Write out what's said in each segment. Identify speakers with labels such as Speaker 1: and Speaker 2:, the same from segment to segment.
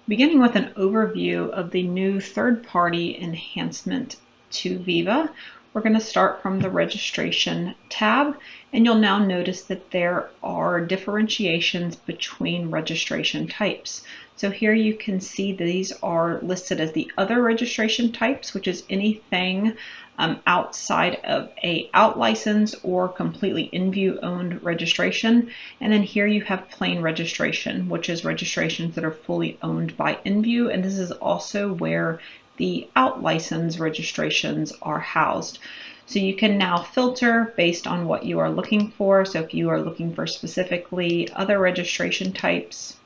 Speaker 1: Beginning with an overview of the new third-party enhancement to Viva, we're going to start from the registration tab, and you'll now notice that there are differentiations between registration types. So here you can see these are listed as the other registration types, which is anything outside of a out license or completely InView owned registration. And then here you have plain registration, which is registrations that are fully owned by InView. And this is also where the out license registrations are housed. So you can now filter based on what you are looking for. So if you are looking for specifically other registration types,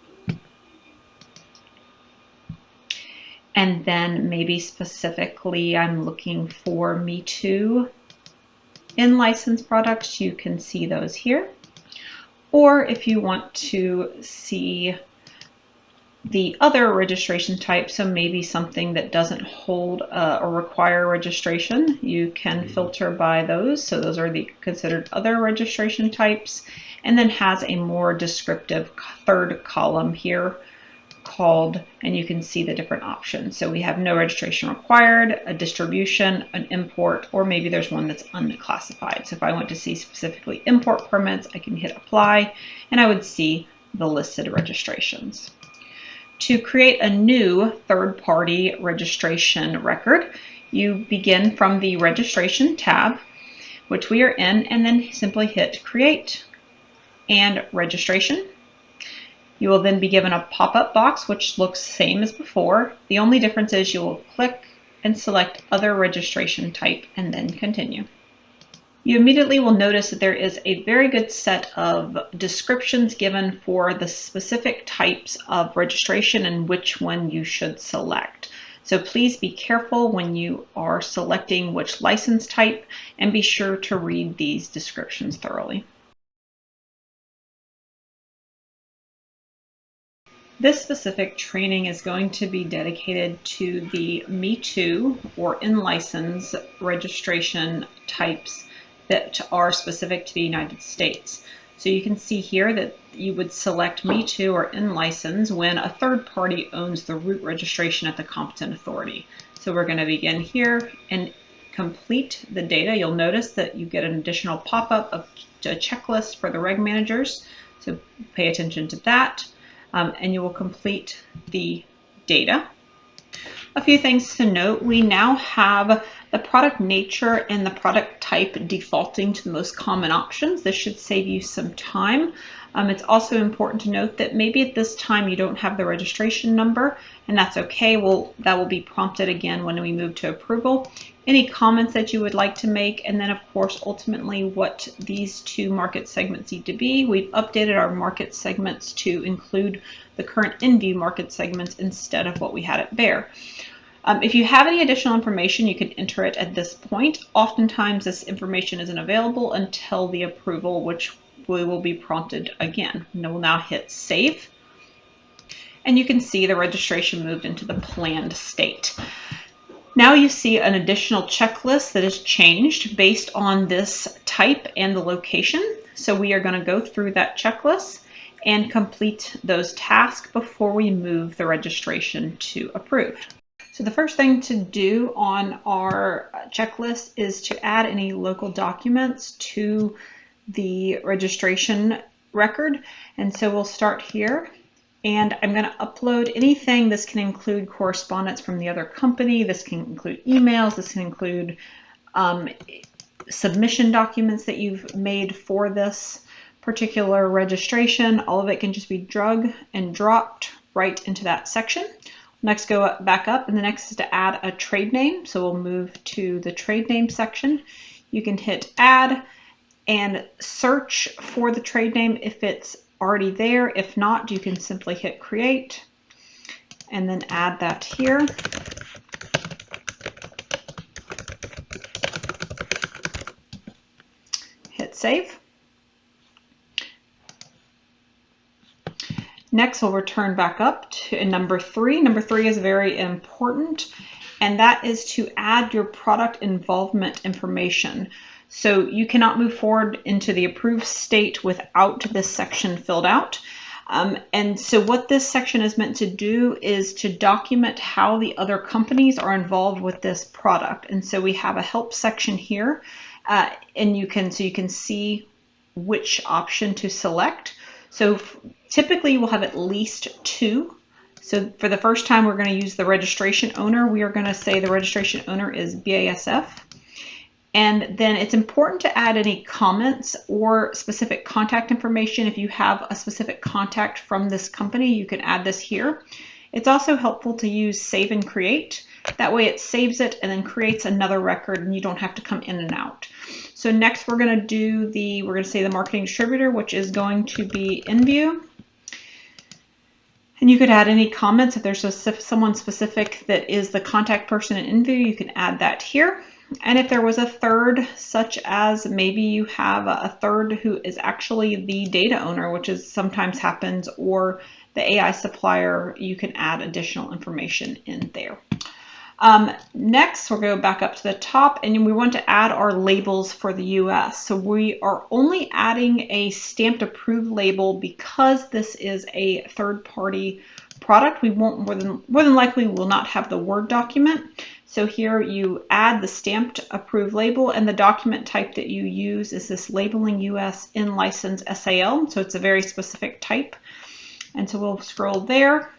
Speaker 1: and then maybe specifically I'm looking for Me Too in licensed products, you can see those here. Or if you want to see the other registration type, so maybe something that doesn't hold or require registration, you can filter by those. So those are the considered other registration types, and then has a more descriptive third column here called, and you can see the different options. So we have no registration required, a distribution, an import, or maybe there's one that's unclassified. So if I want to see specifically import permits, I can hit apply, and I would see the listed registrations. To create a new third-party registration record, you begin from the registration tab, which we are in, and then simply hit create and registration. You will then be given a pop-up box which looks the same as before. The only difference is you will click and select other registration type and then continue. You immediately will notice that there is a very good set of descriptions given for the specific types of registration and which one you should select. So please be careful when you are selecting which license type, and be sure to read these descriptions thoroughly. This specific training is going to be dedicated to the Me Too or in-license registration types that are specific to the United States. So you can see here that you would select Me Too or in-license when a third party owns the root registration at the competent authority. So we're going to begin here and complete the data. You'll notice that you get an additional pop-up of a checklist for the reg managers. So pay attention to that. And you will complete the data. A few things to note: we now have the product nature and the product type defaulting to the most common options. This should save you some time. It's also important to note that maybe at this time you don't have the registration number, and that's okay. That will be prompted again when we move to approval. Any comments that you would like to make, and then of course ultimately what these two market segments need to be. We've updated our market segments to include the current InView market segments instead of what we had at Bear. If you have any additional information, you can enter it at this point. Oftentimes this information isn't available until the approval, which we will be prompted again. And we'll now hit save. And you can see the registration moved into the planned state. Now you see an additional checklist that is changed based on this type and the location. So we are going to go through that checklist and complete those tasks before we move the registration to approved. So the first thing to do on our checklist is to add any local documents to the registration record. And so we'll start here. And I'm going to upload anything. This can include correspondence from the other company. This can include emails. This can include submission documents that you've made for this particular registration. All of it can just be drag and dropped right into that section. Next, go back up, and the next is to add a trade name. So we'll move to the trade name section. You can hit add and search for the trade name if it's already there. If not, you can simply hit create and then add that here. Hit save. Next, we'll return back up to number 3. Number 3 is very important, and that is to add your product involvement information. So you cannot move forward into the approved state without this section filled out. And so what this section is meant to do is to document how the other companies are involved with this product. And so we have a help section here, and you can see which option to select. So typically we'll have at least 2. So for the first time, we're going to use the registration owner. We are going to say the registration owner is BASF. And then it's important to add any comments or specific contact information. If you have a specific contact from this company, you can add this here. It's also helpful to use save and create. That way it saves it and then creates another record and you don't have to come in and out. So next we're going to say the marketing distributor, which is going to be InView. And you could add any comments. If there's someone specific that is the contact person in InView, you can add that here. And if there was a third, such as maybe you have a third who is actually the data owner, which is sometimes happens, or the AI supplier, you can add additional information in there. Next, we'll go back up to the top, and we want to add our labels for the US. So we are only adding a stamped approved label because this is a third-party product. We won't more than likely will not have the Word document. So here you add the stamped approved label, and the document type that you use is this labeling US in license SAL. So it's a very specific type. And so we'll scroll there.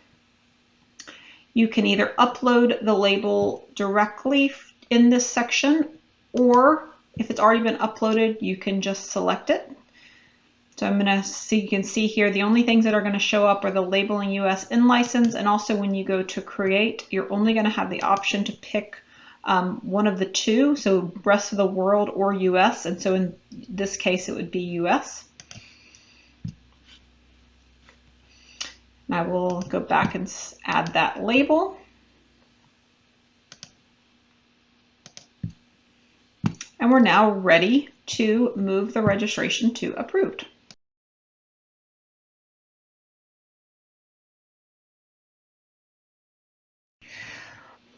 Speaker 1: You can either upload the label directly in this section, or if it's already been uploaded, you can just select it. So I'm going to see, you can see here, the only things that are going to show up are the labeling US in license, and also when you go to create, you're only going to have the option to pick one of the 2, so rest of the world or US, and so in this case it would be US. And I will go back and add that label. And we're now ready to move the registration to approved.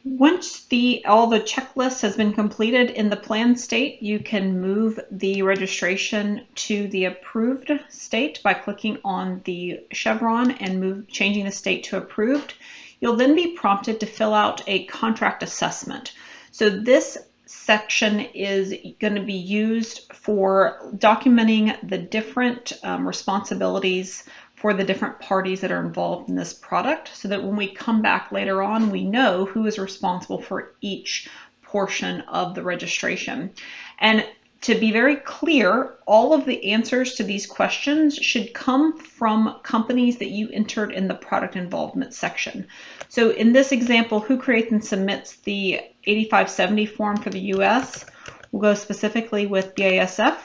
Speaker 1: Once all the checklist has been completed in the planned state, you can move the registration to the approved state by clicking on the chevron and changing the state to approved. You'll then be prompted to fill out a contract assessment. So this section is going to be used for documenting the different responsibilities for the different parties that are involved in this product, so that when we come back later on, we know who is responsible for each portion of the registration. And to be very clear, all of the answers to these questions should come from companies that you entered in the product involvement section. So in this example, who creates and submits the 8570 form for the US? We'll go specifically with BASF.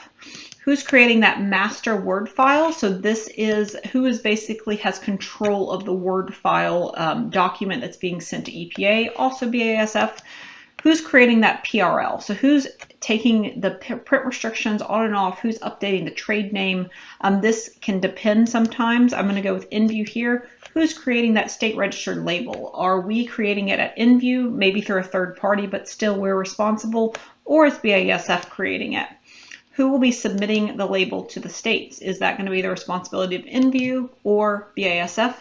Speaker 1: Who's creating that master Word file? So this is who basically has control of the Word file document that's being sent to EPA, also BASF. Who's creating that PRL? So who's taking the print restrictions on and off? Who's updating the trade name? This can depend sometimes. I'm going to go with InView here. Who's creating that state registered label? Are we creating it at InView, maybe through a third party, but still we're responsible, or is BASF creating it? Who will be submitting the label to the states? Is that going to be the responsibility of InView or BASF?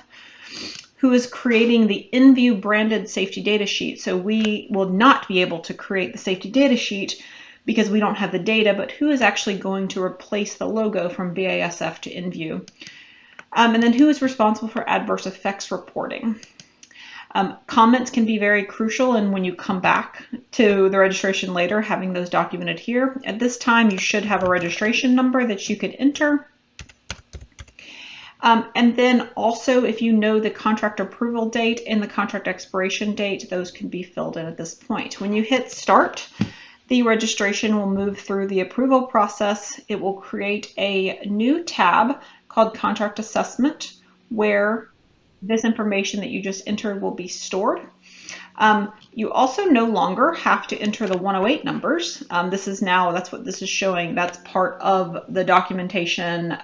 Speaker 1: Who is creating the InView branded safety data sheet? So we will not be able to create the safety data sheet because we don't have the data, but who is actually going to replace the logo from BASF to InView? And then who is responsible for adverse effects reporting? Comments can be very crucial, and when you come back to the registration later, having those documented here. At this time, you should have a registration number that you could enter. And then also, if you know the contract approval date and the contract expiration date, those can be filled in at this point. When you hit start, the registration will move through the approval process. It will create a new tab called Contract Assessment, where this information that you just entered will be stored. You also no longer have to enter the 108 numbers. That's what this is showing. That's part of the documentation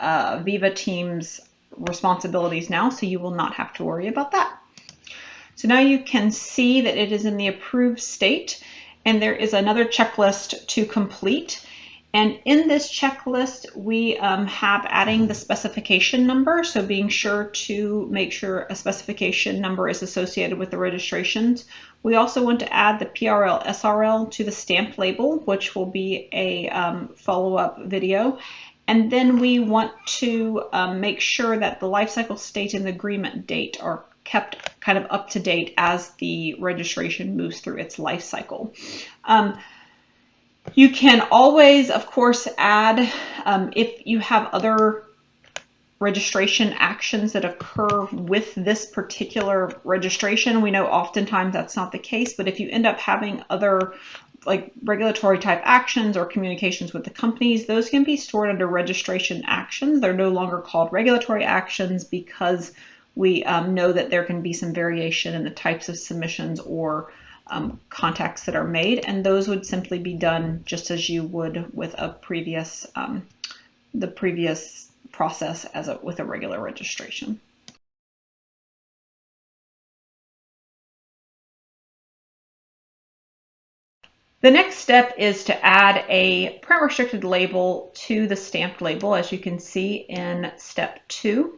Speaker 1: Viva team's responsibilities now, so you will not have to worry about that. So now you can see that it is in the approved state, and there is another checklist to complete. And in this checklist, we have adding the specification number. So being sure to make sure a specification number is associated with the registrations. We also want to add the PRL SRL to the stamped label, which will be a follow-up video. And then we want to make sure that the lifecycle state and the agreement date are kept kind of up to date as the registration moves through its life cycle. You can always, of course, add, if you have other registration actions that occur with this particular registration. We know oftentimes that's not the case, but if you end up having other like regulatory type actions or communications with the companies, those can be stored under registration actions. They're no longer called regulatory actions because we know that there can be some variation in the types of submissions or contacts that are made, and those would simply be done just as you would with a previous, the previous process with a regular registration. The next step is to add a print restricted label to the stamped label, as you can see in step 2.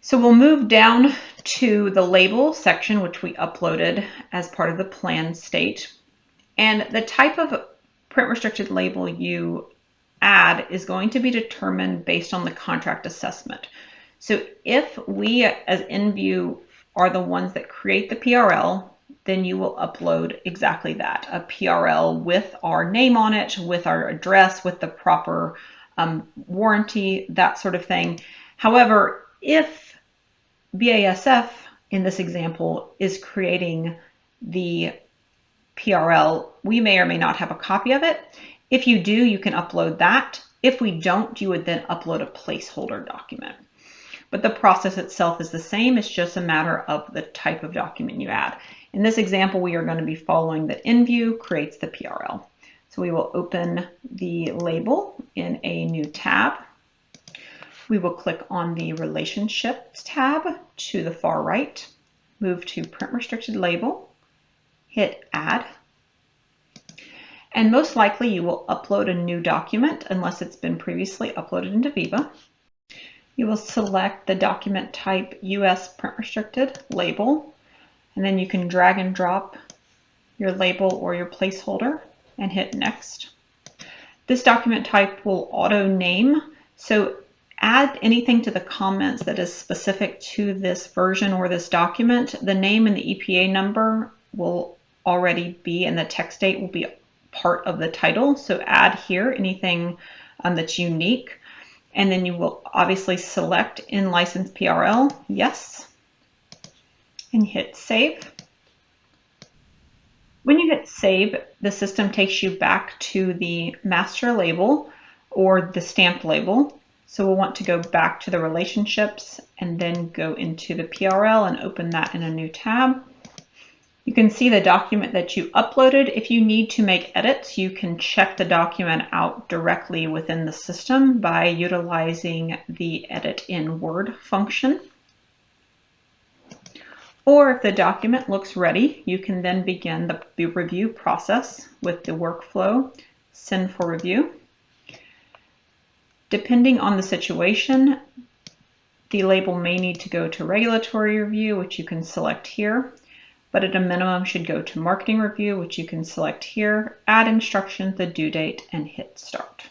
Speaker 1: So we'll move down to the label section, which we uploaded as part of the plan state. And the type of print restricted label you add is going to be determined based on the contract assessment. So if we as InView are the ones that create the PRL, then you will upload exactly that, a PRL with our name on it, with our address, with the proper warranty, that sort of thing. However, if BASF, in this example, is creating the PRL, we may or may not have a copy of it. If you do, you can upload that. If we don't, you would then upload a placeholder document. But the process itself is the same. It's just a matter of the type of document you add. In this example, we are going to be following that InView creates the PRL. So we will open the label in a new tab. We will click on the Relationships tab to the far right, move to Print Restricted Label, hit Add, and most likely you will upload a new document unless it's been previously uploaded into Viva. You will select the document type US Print Restricted Label, and then you can drag and drop your label or your placeholder and hit Next. This document type will auto name, so add anything to the comments that is specific to this version or this document. The name and the EPA number will already be, and the text date will be part of the title. So add here anything that's unique. And then you will obviously select in license PRL, yes, and hit save. When you hit save, the system takes you back to the master label or the stamped label. So we'll want to go back to the relationships and then go into the PRL and open that in a new tab. You can see the document that you uploaded. If you need to make edits, you can check the document out directly within the system by utilizing the Edit in Word function. Or if the document looks ready, you can then begin the review process with the workflow, send for review. Depending on the situation, the label may need to go to regulatory review, which you can select here, but at a minimum should go to marketing review, which you can select here, add instructions, the due date, and hit start.